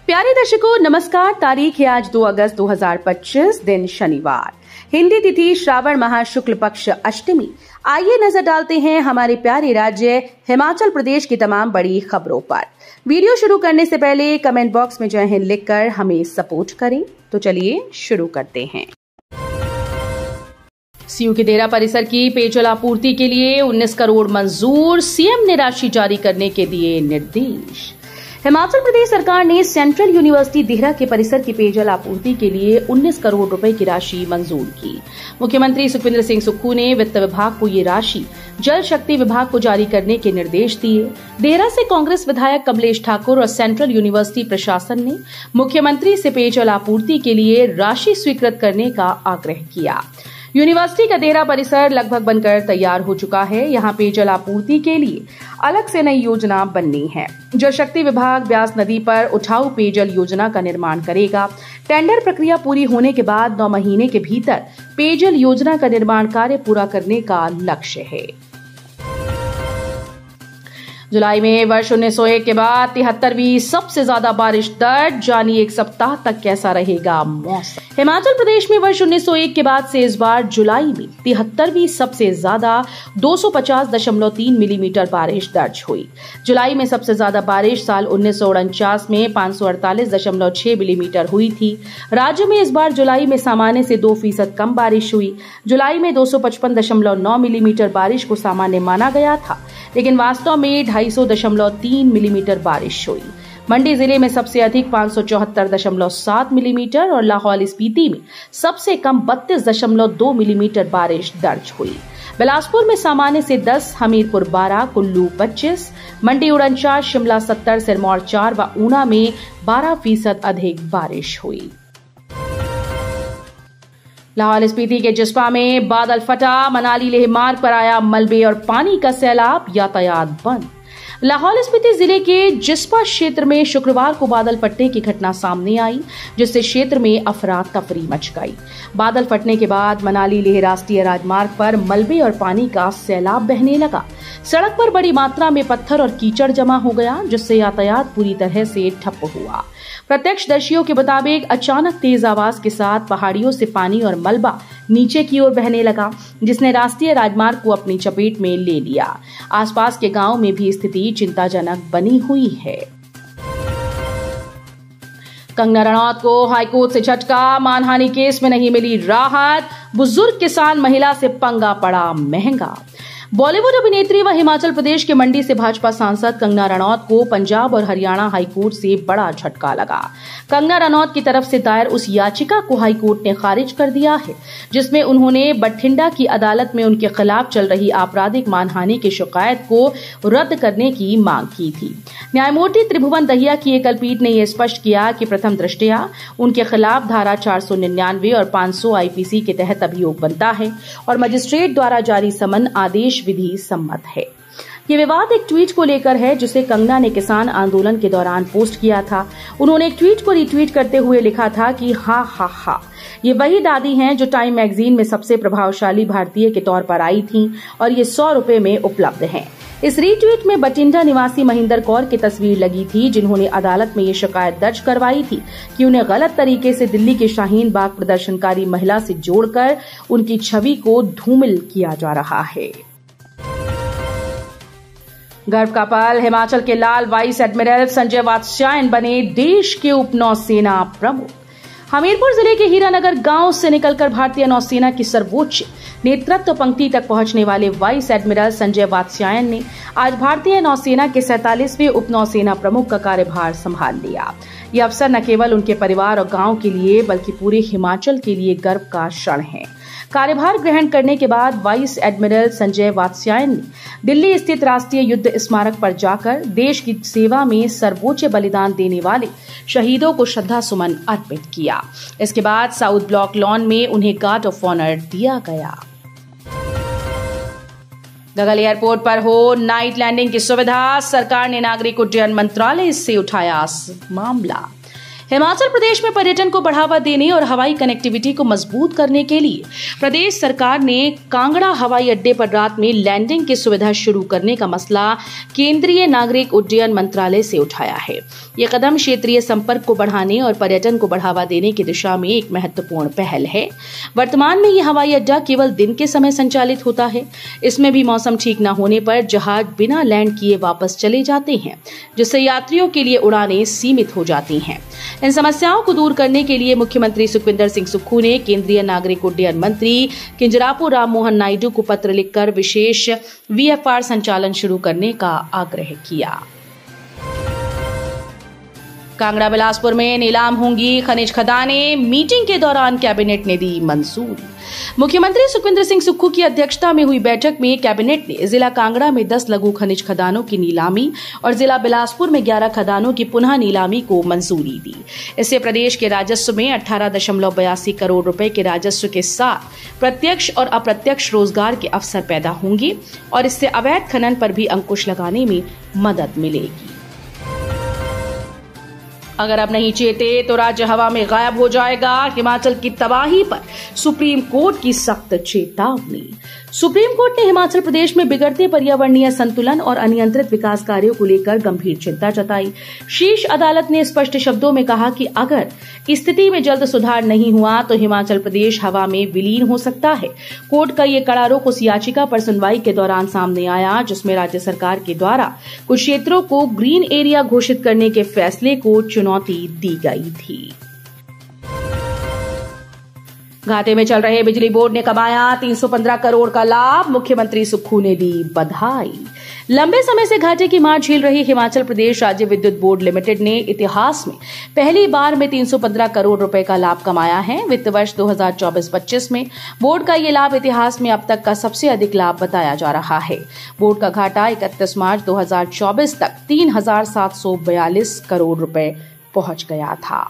प्यारे दर्शकों नमस्कार। तारीख है आज 2 अगस्त 2025, दिन शनिवार, हिंदी तिथि श्रावण माह शुक्ल पक्ष अष्टमी। आइए नजर डालते हैं हमारे प्यारे राज्य हिमाचल प्रदेश की तमाम बड़ी खबरों पर। वीडियो शुरू करने से पहले कमेंट बॉक्स में जय हिंद लिखकर हमें सपोर्ट करें। तो चलिए शुरू करते हैं। सीयू के देरा परिसर की पेयजल आपूर्ति के लिए 19 करोड़ मंजूर, सीएम ने राशि जारी करने के दिए निर्देश। हिमाचल प्रदेश सरकार ने सेंट्रल यूनिवर्सिटी देहरा के परिसर की पेयजल आपूर्ति के लिए 19 करोड़ रुपए की राशि मंजूर की। मुख्यमंत्री सुखविंदर सिंह सुक्खू ने वित्त विभाग को ये राशि जल शक्ति विभाग को जारी करने के निर्देश दिए। देहरा से कांग्रेस विधायक कमलेश ठाकुर और सेंट्रल यूनिवर्सिटी प्रशासन ने मुख्यमंत्री से पेयजल आपूर्ति के लिए राशि स्वीकृत करने का आग्रह किया। यूनिवर्सिटी का देहरा परिसर लगभग बनकर तैयार हो चुका है। यहां पेयजल आपूर्ति के लिए अलग से नई योजना बननी है। जल शक्ति विभाग ब्यास नदी पर उठाऊ पेयजल योजना का निर्माण करेगा। टेंडर प्रक्रिया पूरी होने के बाद 9 महीने के भीतर पेयजल योजना का निर्माण कार्य पूरा करने का लक्ष्य है। जुलाई में वर्ष 1901 के बाद 73वीं सबसे ज्यादा बारिश दर्ज। जानिए एक सप्ताह तक कैसा रहेगा मौसम। हिमाचल प्रदेश में वर्ष 1901 के बाद से इस बार जुलाई में 73वीं सबसे ज्यादा 250.3 मिलीमीटर बारिश दर्ज हुई। जुलाई में सबसे ज्यादा बारिश साल 1949 में 548.6 मिलीमीटर हुई थी। राज्य में इस बार जुलाई में सामान्य से 2% कम बारिश हुई। जुलाई में 255.9 मिलीमीटर बारिश को सामान्य माना गया था, लेकिन वास्तव में 250.3 मिलीमीटर बारिश हुई। मंडी जिले में सबसे अधिक 574.7 मिलीमीटर और लाहौल स्पीति में सबसे कम 32.2 मिलीमीटर बारिश दर्ज हुई। बिलासपुर में सामान्य से 10, हमीरपुर 12, कुल्लू 25, मंडी 49, शिमला 70, सिरमौर 4 व ऊना में 12% अधिक बारिश हुई। लाहौल स्पीति के जिस्पा में बादल फटा, मनाली लेह मार्ग पर आया मलबे और पानी का सैलाब, यातायात बंद। लाहौल स्पीति जिले के जिस्पा क्षेत्र में शुक्रवार को बादल फटने की घटना सामने आई, जिससे क्षेत्र में अफरा तफरी मच गई। बादल फटने के बाद मनाली लेह राष्ट्रीय राजमार्ग पर मलबे और पानी का सैलाब बहने लगा। सड़क पर बड़ी मात्रा में पत्थर और कीचड़ जमा हो गया, जिससे यातायात पूरी तरह से ठप हुआ। प्रत्यक्षदर्शियों के मुताबिक अचानक तेज आवाज के साथ पहाड़ियों से पानी और मलबा नीचे की ओर बहने लगा, जिसने राष्ट्रीय राजमार्ग को अपनी चपेट में ले लिया। आसपास के गांव में भी स्थिति चिंताजनक बनी हुई है। कंगना रनौत को हाईकोर्ट से झटका, मानहानि केस में नहीं मिली राहत। बुजुर्ग किसान महिला से पंगा पड़ा महंगा। बॉलीवुड अभिनेत्री व हिमाचल प्रदेश के मंडी से भाजपा सांसद कंगना रनौत को पंजाब और हरियाणा हाईकोर्ट से बड़ा झटका लगा। कंगना रनौत की तरफ से दायर उस याचिका को हाईकोर्ट ने खारिज कर दिया है, जिसमें उन्होंने बठिंडा की अदालत में उनके खिलाफ चल रही आपराधिक मानहानि की शिकायत को रद्द करने की मांग की थी। न्यायमूर्ति त्रिभुवन दहिया की एकल पीठ ने यह स्पष्ट किया कि प्रथम दृष्टया उनके खिलाफ धारा 499 और 500 आईपीसी के तहत अभियोग बनता है और मजिस्ट्रेट द्वारा जारी समन आदेश विधि सम्मत है। ये विवाद एक ट्वीट को लेकर है, जिसे कंगना ने किसान आंदोलन के दौरान पोस्ट किया था। उन्होंने एक ट्वीट को रिट्वीट करते हुए लिखा था कि हा, ये वही दादी हैं जो टाइम मैगजीन में सबसे प्रभावशाली भारतीय के तौर पर आई थीं और ये 100 रुपए में उपलब्ध हैं। इस रीट्वीट में बठिंडा निवासी महेंद्र कौर की तस्वीर लगी थी, जिन्होंने अदालत में ये शिकायत दर्ज करवाई थी कि उन्हें गलत तरीके से दिल्ली के शाहीन बाग प्रदर्शनकारी महिला से जोड़कर उनकी छवि को धूमिल किया जा रहा है। गर्व का पल, हिमाचल के लाल वाइस एडमिरल संजय वात्स्यायन बने देश के उप नौसेना प्रमुख। हमीरपुर जिले के हीरानगर गांव से निकलकर भारतीय नौसेना की सर्वोच्च नेतृत्व पंक्ति तक पहुंचने वाले वाइस एडमिरल संजय वात्स्यायन ने आज भारतीय नौसेना के 47वें उप नौसेना प्रमुख का कार्यभार संभाल लिया। यह अवसर न केवल उनके परिवार और गांव के लिए बल्कि पूरे हिमाचल के लिए गर्व का क्षण है। कार्यभार ग्रहण करने के बाद वाइस एडमिरल संजय वात्स्यायन ने दिल्ली स्थित राष्ट्रीय युद्ध स्मारक पर जाकर देश की सेवा में सर्वोच्च बलिदान देने वाले शहीदों को श्रद्धा सुमन अर्पित किया। इसके बाद साउथ ब्लॉक लॉन में उन्हें गार्ड ऑफ ऑनर दिया गया। गगल एयरपोर्ट पर हो नाइट लैंडिंग की सुविधा, सरकार ने नागरिक उड्डयन मंत्रालय से उठाया मामला। हिमाचल प्रदेश में पर्यटन को बढ़ावा देने और हवाई कनेक्टिविटी को मजबूत करने के लिए प्रदेश सरकार ने कांगड़ा हवाई अड्डे पर रात में लैंडिंग की सुविधा शुरू करने का मसला केंद्रीय नागरिक उड्डयन मंत्रालय से उठाया है। यह कदम क्षेत्रीय संपर्क को बढ़ाने और पर्यटन को बढ़ावा देने की दिशा में एक महत्वपूर्ण पहल है। वर्तमान में यह हवाई अड्डा केवल दिन के समय संचालित होता है। इसमें भी मौसम ठीक न होने पर जहाज बिना लैंड किए वापस चले जाते हैं, जिससे यात्रियों के लिए उड़ानें सीमित हो जाती हैं। इन समस्याओं को दूर करने के लिए मुख्यमंत्री सुखविंदर सिंह सुक्खू ने केंद्रीय नागरिक उड्डयन मंत्री किंजरापु राममोहन नायडू को पत्र लिखकर विशेष VFR संचालन शुरू करने का आग्रह किया। कांगड़ा बिलासपुर में नीलाम होंगी खनिज खदानें, मीटिंग के दौरान कैबिनेट ने दी मंजूरी। मुख्यमंत्री सुखविंदर सिंह सुक्खू की अध्यक्षता में हुई बैठक में कैबिनेट ने जिला कांगड़ा में 10 लघु खनिज खदानों की नीलामी और जिला बिलासपुर में 11 खदानों की पुनः नीलामी को मंजूरी दी। इससे प्रदेश के राजस्व में 18.82 करोड़ रुपए के राजस्व के साथ प्रत्यक्ष और अप्रत्यक्ष रोजगार के अवसर पैदा होंगे और इससे अवैध खनन पर भी अंकुश लगाने में मदद मिलेगी। अगर अब नहीं चेते तो राज्य हवा में गायब हो जाएगा, हिमाचल की तबाही पर सुप्रीम कोर्ट की सख्त चेतावनी। सुप्रीम कोर्ट ने हिमाचल प्रदेश में बिगड़ते पर्यावरणीय संतुलन और अनियंत्रित विकास कार्यों को लेकर गंभीर चिंता जताई। शीर्ष अदालत ने स्पष्ट शब्दों में कहा कि अगर स्थिति में जल्द सुधार नहीं हुआ तो हिमाचल प्रदेश हवा में विलीन हो सकता है। कोर्ट का ये कड़ा रुख उस याचिका पर सुनवाई के दौरान सामने आया जिसमें राज्य सरकार के द्वारा कुछ क्षेत्रों को ग्रीन एरिया घोषित करने के फैसले को चुनौती दी गई थी। घाटे में चल रहे बिजली बोर्ड ने कमाया 315 करोड़ का लाभ, मुख्यमंत्री सुक्खू ने दी बधाई। लंबे समय से घाटे की मार झेल रही हिमाचल प्रदेश राज्य विद्युत बोर्ड लिमिटेड ने इतिहास में पहली बार में 315 करोड़ रुपए का लाभ कमाया है। वित्त वर्ष 2024-25 में बोर्ड का ये लाभ इतिहास में अब तक का सबसे अधिक लाभ बताया जा रहा है। बोर्ड का घाटा 31 मार्च 2024 तक 3,742 करोड़ रुपए पहुंच गया था।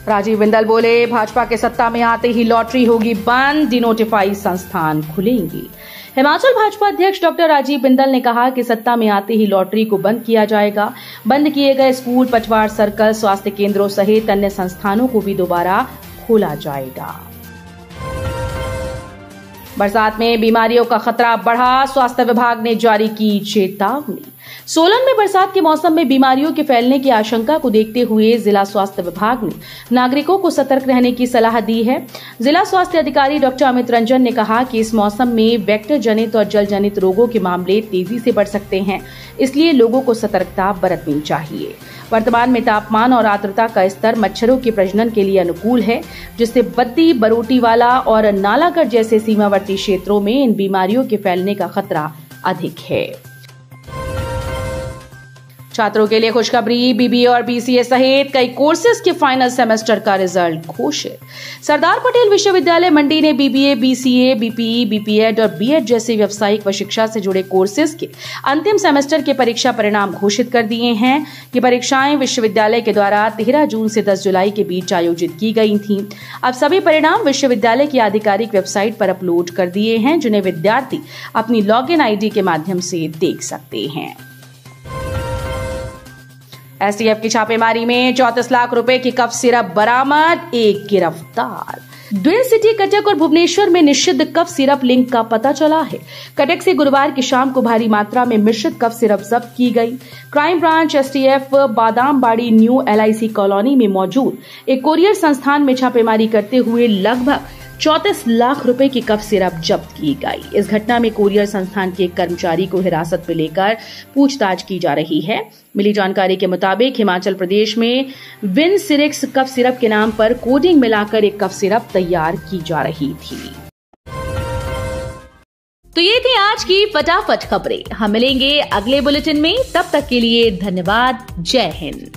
राजीव बिंदल बोले, भाजपा के सत्ता में आते ही लॉटरी होगी बंद, डिनोटिफाई संस्थान खुलेंगी। हिमाचल भाजपा अध्यक्ष डॉक्टर राजीव बिंदल ने कहा कि सत्ता में आते ही लॉटरी को बंद किया जाएगा। बंद किए गए स्कूल, पटवार सर्कल, स्वास्थ्य केंद्रों सहित अन्य संस्थानों को भी दोबारा खोला जाएगा। बरसात में बीमारियों का खतरा बढ़ा, स्वास्थ्य विभाग ने जारी की चेतावनी। सोलन में बरसात के मौसम में बीमारियों के फैलने की आशंका को देखते हुए जिला स्वास्थ्य विभाग ने नागरिकों को सतर्क रहने की सलाह दी है। जिला स्वास्थ्य अधिकारी डॉक्टर अमित रंजन ने कहा कि इस मौसम में वेक्टर जनित और जल जनित रोगों के मामले तेजी से बढ़ सकते हैं, इसलिए लोगों को सतर्कता बरतनी चाहिए। वर्तमान में तापमान और आर्द्रता का स्तर मच्छरों के प्रजनन के लिए अनुकूल है, जिससे बद्दी, बरोटीवाला और नालागढ़ जैसे सीमावर्ती क्षेत्रों में इन बीमारियों के फैलने का खतरा अधिक है। छात्रों के लिए खुशखबरी, BBA और BCA सहित कई कोर्सेज के फाइनल सेमेस्टर का रिजल्ट घोषित। सरदार पटेल विश्वविद्यालय मंडी ने BBA, BCA, BPE, BPEd और BEd जैसे व्यावसायिक व शिक्षा से जुड़े कोर्सेज के अंतिम सेमेस्टर के परीक्षा परिणाम घोषित कर दिए हैं। ये परीक्षाएं विश्वविद्यालय के द्वारा 13 जून से 10 जुलाई के बीच आयोजित की गई थीं। अब सभी परिणाम विश्वविद्यालय की आधिकारिक वेबसाइट पर अपलोड कर दिए हैं, जिन्हें विद्यार्थी अपनी लॉगिन ID के माध्यम से देख सकते हैं। STF की छापेमारी में 34 लाख रुपए की कफ सिरप बरामद, एक गिरफ्तार। ट्विन सिटी कटक और भुवनेश्वर में निषिद्ध कफ सिरप लिंक का पता चला है। कटक से गुरुवार की शाम को भारी मात्रा में मिश्रित कफ सिरप जब्त की गई। Crime branch STF Badambadi new LIC colony में मौजूद एक कोरियर संस्थान में छापेमारी करते हुए लगभग 34 लाख रुपए की कफ सिरप जब्त की गई। इस घटना में कोरियर संस्थान के एक कर्मचारी को हिरासत में लेकर पूछताछ की जा रही है। मिली जानकारी के मुताबिक हिमाचल प्रदेश में विन सिरिक्स कफ सिरप के नाम पर कोडिंग मिलाकर एक कफ सिरप तैयार की जा रही थी। तो ये थी आज की फटाफट खबरें। हम मिलेंगे अगले बुलेटिन में, तब तक के लिए धन्यवाद। जय हिंद।